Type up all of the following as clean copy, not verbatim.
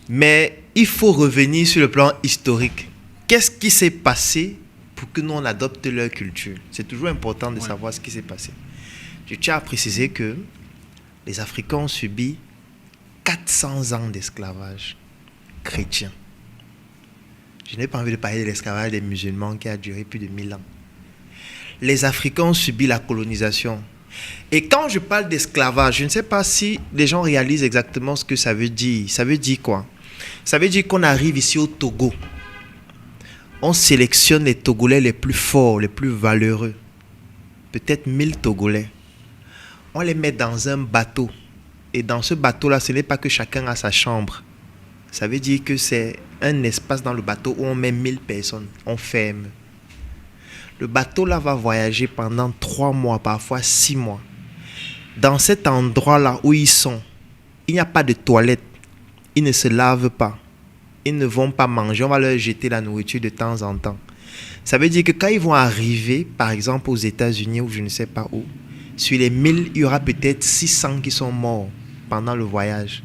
Mais il faut revenir sur le plan historique. Qu'est-ce qui s'est passé pour que nous on adopte leur culture? C'est toujours important de savoir ce qui s'est passé. Je tiens à préciser que les Africains ont subi 400 ans d'esclavage chrétien. Je n'ai pas envie de parler de l'esclavage des musulmans qui a duré plus de 1000 ans. Les Africains ont subi la colonisation. Et quand je parle d'esclavage, je ne sais pas si les gens réalisent exactement ce que ça veut dire. Ça veut dire quoi? Ça veut dire qu'on arrive ici au Togo. On sélectionne les Togolais les plus forts, les plus valeureux. Peut-être 1000 Togolais. On les met dans un bateau. Et dans ce bateau-là, ce n'est pas que chacun a sa chambre. Ça veut dire que c'est un espace dans le bateau où on met 1000 personnes. On ferme. Le bateau-là va voyager pendant 3 mois, parfois 6 mois. Dans cet endroit-là où ils sont, il n'y a pas de toilette. Ils ne se lavent pas. Ils ne vont pas manger. On va leur jeter la nourriture de temps en temps. Ça veut dire que quand ils vont arriver, par exemple aux États-Unis ou je ne sais pas où, sur les 1000, il y aura peut-être 600 qui sont morts pendant le voyage.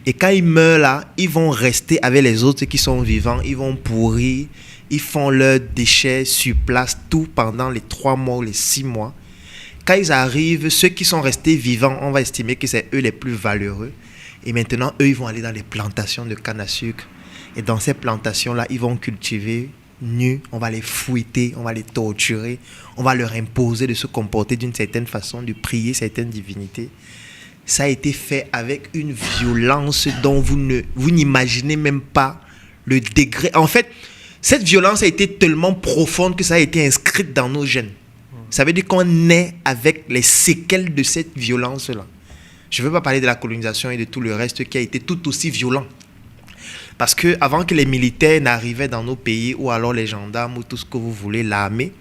Et quand ils meurent là, ils vont rester avec les autres qui sont vivants. Ils vont pourrir. Ils font leurs déchets sur place, tout pendant les 3 mois ou les 6 mois. Quand ils arrivent, ceux qui sont restés vivants, on va estimer que c'est eux les plus valeureux. Et maintenant, eux, ils vont aller dans les plantations de canne à sucre. Et dans ces plantations-là, ils vont cultiver nus. On va les fouetter, on va les torturer. On va leur imposer de se comporter d'une certaine façon, de prier certaines divinités. Ça a été fait avec une violence dont vous n'imaginez même pas le degré. En fait, cette violence a été tellement profonde que ça a été inscrite dans nos gènes. Ça veut dire qu'on naît avec les séquelles de cette violence-là. Je ne veux pas parler de la colonisation et de tout le reste qui a été tout aussi violent. Parce qu'avant que les militaires n'arrivaient dans nos pays, ou alors les gendarmes, ou tout ce que vous voulez, l'armée,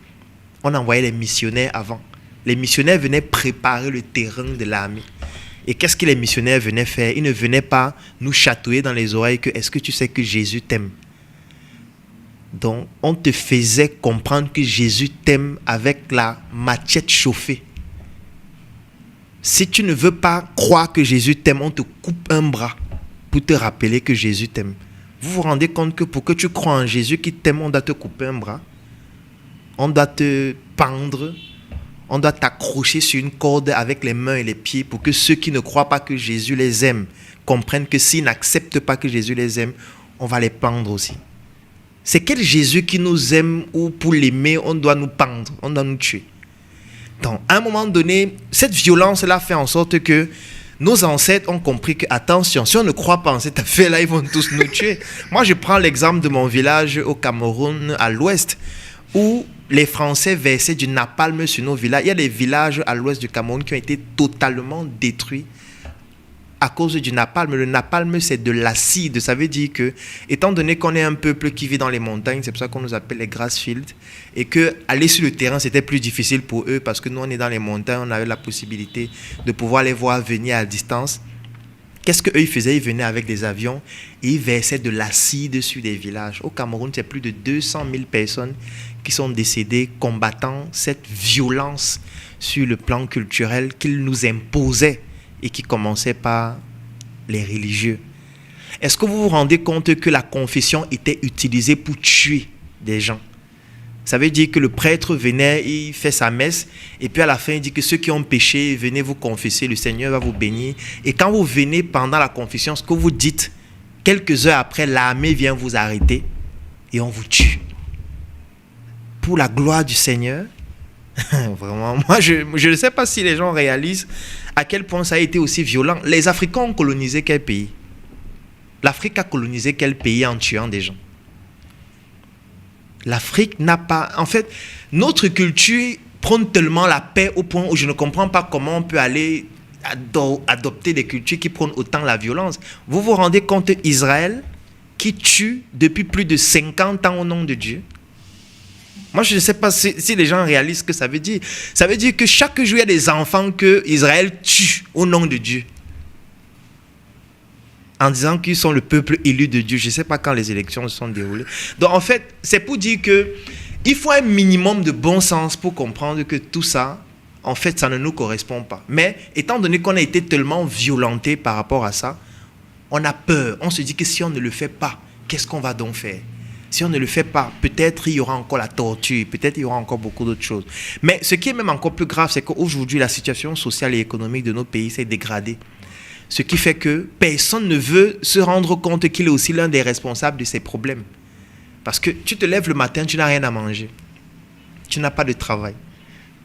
on envoyait les missionnaires avant. Les missionnaires venaient préparer le terrain de l'armée. Et qu'est-ce que les missionnaires venaient faire? Ils ne venaient pas nous chatouiller dans les oreilles que « Est-ce que tu sais que Jésus t'aime ?» Donc, on te faisait comprendre que Jésus t'aime avec la machette chauffée. Si tu ne veux pas croire que Jésus t'aime, on te coupe un bras pour te rappeler que Jésus t'aime. Vous vous rendez compte que pour que tu crois en Jésus qui t'aime, on doit te couper un bras, on doit te pendre, on doit t'accrocher sur une corde avec les mains et les pieds pour que ceux qui ne croient pas que Jésus les aime comprennent que s'ils n'acceptent pas que Jésus les aime, on va les pendre aussi. C'est quel Jésus qui nous aime ou pour l'aimer, on doit nous pendre, on doit nous tuer? Donc, à un moment donné, cette violence-là fait en sorte que nos ancêtres ont compris que, attention, si on ne croit pas en cette affaire-là, ils vont tous nous tuer. Moi, je prends l'exemple de mon village au Cameroun, à l'ouest, où les Français versaient du napalm sur nos villages. Il y a des villages à l'ouest du Cameroun qui ont été totalement détruits à cause du napalm. Le napalm, c'est de l'acide. Ça veut dire que, étant donné qu'on est un peuple qui vit dans les montagnes, c'est pour ça qu'on nous appelle les Grassfields, et que aller sur le terrain, c'était plus difficile pour eux parce que nous, on est dans les montagnes, on avait la possibilité de pouvoir les voir venir à distance. Qu'est-ce qu'eux, ils faisaient? Ils venaient avec des avions et ils versaient de l'acide sur des villages. Au Cameroun, c'est plus de 200 000 personnes qui sont décédées combattant cette violence sur le plan culturel qu'ils nous imposaient et qui commençait par les religieux. Est-ce que vous vous rendez compte que la confession était utilisée pour tuer des gens? Ça veut dire que le prêtre venait, il fait sa messe, et puis à la fin, il dit que ceux qui ont péché, venez vous confesser, le Seigneur va vous bénir. Et quand vous venez pendant la confession, ce que vous dites, quelques heures après, l'armée vient vous arrêter et on vous tue. Pour la gloire du Seigneur. Vraiment, moi, je ne sais pas si les gens réalisent à quel point ça a été aussi violent. Les Africains ont colonisé quel pays? L'Afrique a colonisé quel pays en tuant des gens? L'Afrique n'a pas... En fait, notre culture prône tellement la paix au point où je ne comprends pas comment on peut aller adopter des cultures qui prônent autant la violence. Vous vous rendez compte Israël qui tue depuis plus de 50 ans au nom de Dieu? Moi, je ne sais pas si les gens réalisent ce que ça veut dire. Ça veut dire que chaque jour, il y a des enfants que Israël tue au nom de Dieu. En disant qu'ils sont le peuple élu de Dieu. Je ne sais pas quand les élections se sont déroulées. Donc, en fait, c'est pour dire qu'il faut un minimum de bon sens pour comprendre que tout ça, en fait, ça ne nous correspond pas. Mais, étant donné qu'on a été tellement violentés par rapport à ça, On a peur. On se dit que si on ne le fait pas, qu'est-ce qu'on va donc faire? Si on ne le fait pas, peut-être il y aura encore la torture, peut-être il y aura encore beaucoup d'autres choses. Mais ce qui est même encore plus grave, c'est qu'aujourd'hui, la situation sociale et économique de nos pays s'est dégradée. Ce qui fait que personne ne veut se rendre compte qu'il est aussi l'un des responsables de ces problèmes. Parce que tu te lèves le matin, tu n'as rien à manger. Tu n'as pas de travail.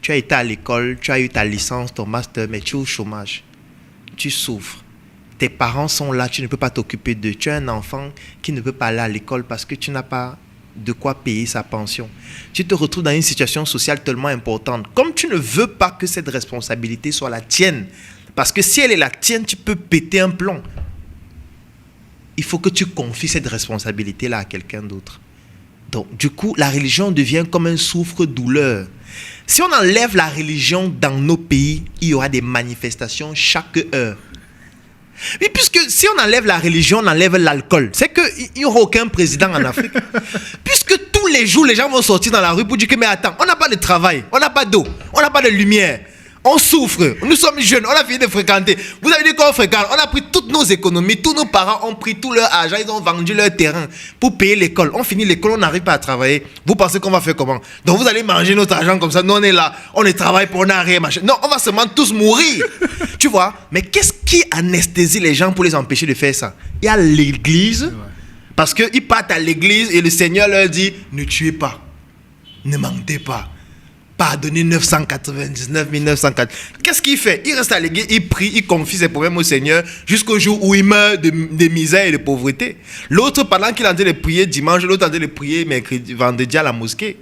Tu as été à l'école, tu as eu ta licence, ton master, mais tu es au chômage. Tu souffres. Tes parents sont là, tu ne peux pas t'occuper d'eux. Tu as un enfant qui ne peut pas aller à l'école parce que tu n'as pas de quoi payer sa pension. Tu te retrouves dans une situation sociale tellement importante. Comme tu ne veux pas que cette responsabilité soit la tienne, parce que si elle est la tienne, tu peux péter un plomb. Il faut que tu confies cette responsabilité-là à quelqu'un d'autre. Donc, du coup, la religion devient comme un souffre-douleur. Si on enlève la religion dans nos pays, il y aura des manifestations chaque heure. Oui, puisque si on enlève la religion, on enlève l'alcool. C'est qu'il n'y aura aucun président en Afrique. Puisque tous les jours, les gens vont sortir dans la rue pour dire que, mais attends, on n'a pas de travail, on n'a pas d'eau, on n'a pas de lumière. On souffre, nous sommes jeunes, on a fini de fréquenter. Vous avez dit qu'on fréquente, on a pris toutes nos économies, tous nos parents ont pris tout leur argent, ils ont vendu leur terrain pour payer l'école. On finit l'école, on n'arrive pas à travailler. Vous pensez qu'on va faire comment? Donc vous allez manger notre argent comme ça, nous on est là, on ne travaille pour on n'a rien, machin. Non, on va seulement tous mourir. Tu vois? Mais qu'est-ce qui anesthésie les gens pour les empêcher de faire ça? Il y a l'église, parce qu'ils partent à l'église et le Seigneur leur dit, ne tuez pas, ne mentez pas. Pardonner 999 904. Qu'est-ce qu'il fait? Il reste à l'église, il prie, il confie ses problèmes au Seigneur jusqu'au jour où il meurt de misère et de pauvreté. L'autre, pendant qu'il est en train de prier dimanche, l'autre en train de prier mercredi, vendredi à la mosquée.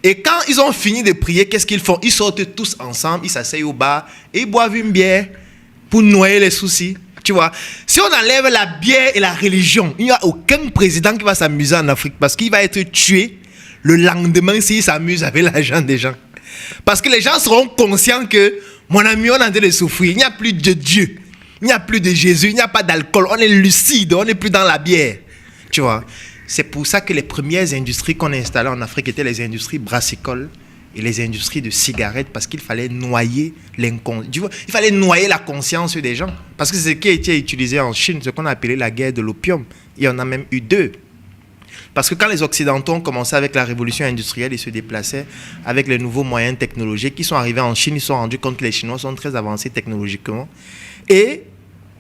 Et quand ils ont fini de prier, qu'est-ce qu'ils font? Ils sortent tous ensemble, ils s'asseyent au bar et ils boivent une bière pour noyer les soucis. Tu vois? Si on enlève la bière et la religion, il n'y a aucun président qui va s'amuser en Afrique parce qu'il va être tué le lendemain s'il s'amuse avec l'argent des gens. Parce que les gens seront conscients que, mon ami, on est en train de souffrir. Il n'y a plus de Dieu. Il n'y a plus de Jésus. Il n'y a pas d'alcool. On est lucide. On n'est plus dans la bière. Tu vois? C'est pour ça que les premières industries qu'on a installées en Afrique étaient les industries brassicoles et les industries de cigarettes parce qu'il fallait noyer il fallait noyer la conscience des gens. Parce que c'est ce qui a été utilisé en Chine, ce qu'on a appelé la guerre de l'opium. Il y en a même eu 2. Parce que quand les Occidentaux ont commencé avec la révolution industrielle, ils se déplaçaient avec les nouveaux moyens technologiques qui sont arrivés en Chine. Ils se sont rendus compte que les Chinois sont très avancés technologiquement. Et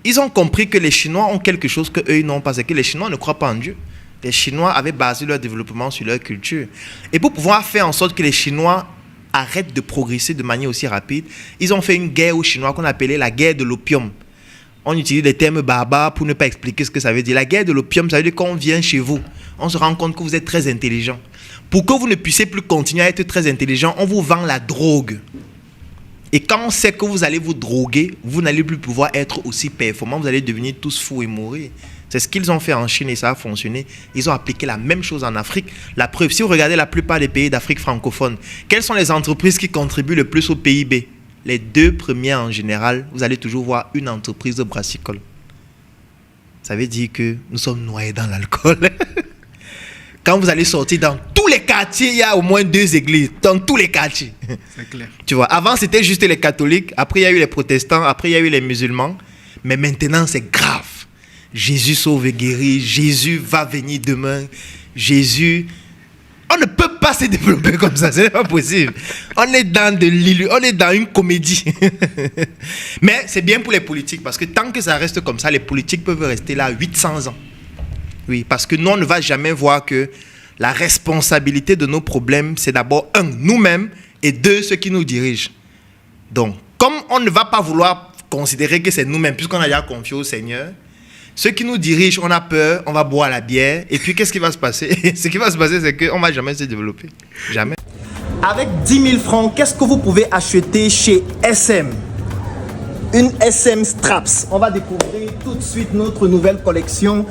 ils ont compris que les Chinois ont quelque chose qu'eux, ils n'ont pas. C'est que les Chinois ne croient pas en Dieu. Les Chinois avaient basé leur développement sur leur culture. Et pour pouvoir faire en sorte que les Chinois arrêtent de progresser de manière aussi rapide, ils ont fait une guerre aux Chinois qu'on appelait la guerre de l'opium. On utilise des termes barbares pour ne pas expliquer ce que ça veut dire. La guerre de l'opium, ça veut dire qu'on vient chez vous. On se rend compte que vous êtes très intelligent. Pour que vous ne puissiez plus continuer à être très intelligent, on vous vend la drogue. Et quand on sait que vous allez vous droguer, vous n'allez plus pouvoir être aussi performant. Vous allez devenir tous fous et mourir. C'est ce qu'ils ont fait en Chine et ça a fonctionné. Ils ont appliqué la même chose en Afrique. La preuve, si vous regardez la plupart des pays d'Afrique francophone, quelles sont les entreprises qui contribuent le plus au PIB? Les 2 premières en général, vous allez toujours voir une entreprise de brassicole. Ça veut dire que nous sommes noyés dans l'alcool. Quand vous allez sortir dans tous les quartiers, il y a au moins 2 églises. Dans tous les quartiers. C'est clair. Tu vois, avant c'était juste les catholiques, après il y a eu les protestants, après il y a eu les musulmans. Mais maintenant c'est grave. Jésus sauve et guérit, Jésus va venir demain, Jésus... On ne peut pas se développer comme ça, ce n'est pas possible. On est dans une comédie. Mais c'est bien pour les politiques, parce que tant que ça reste comme ça, les politiques peuvent rester là 800 ans. Oui, parce que nous, on ne va jamais voir que la responsabilité de nos problèmes, c'est d'abord, 1, nous-mêmes, et 2, ceux qui nous dirigent. Donc, comme on ne va pas vouloir considérer que c'est nous-mêmes, puisqu'on a déjà confié au Seigneur, ceux qui nous dirigent, on a peur, on va boire la bière. Et puis, qu'est-ce qui va se passer? Ce qui va se passer, c'est qu'on ne va jamais se développer. Jamais. Avec 10 000 francs, qu'est-ce que vous pouvez acheter chez SM? Une SM Straps. On va découvrir tout de suite notre nouvelle collection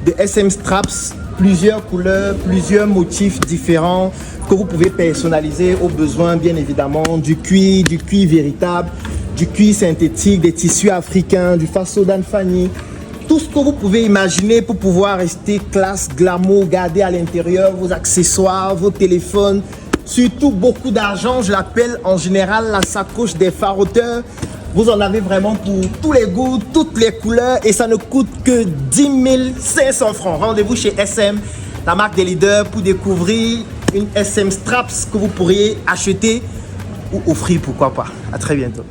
de SM Straps. Plusieurs couleurs, plusieurs motifs différents que vous pouvez personnaliser au besoin, bien évidemment, du cuir véritable, du cuir synthétique, des tissus africains, du faso d'Anfani. Tout ce que vous pouvez imaginer pour pouvoir rester classe, glamour, garder à l'intérieur vos accessoires, vos téléphones, surtout beaucoup d'argent. Je l'appelle en général la sacoche des faroteurs Vous en avez vraiment pour tous les goûts, toutes les couleurs et ça ne coûte que 10 500 francs. Rendez-vous chez SM, la marque des leaders, pour découvrir une SM Straps que vous pourriez acheter ou offrir, pourquoi pas. À très bientôt.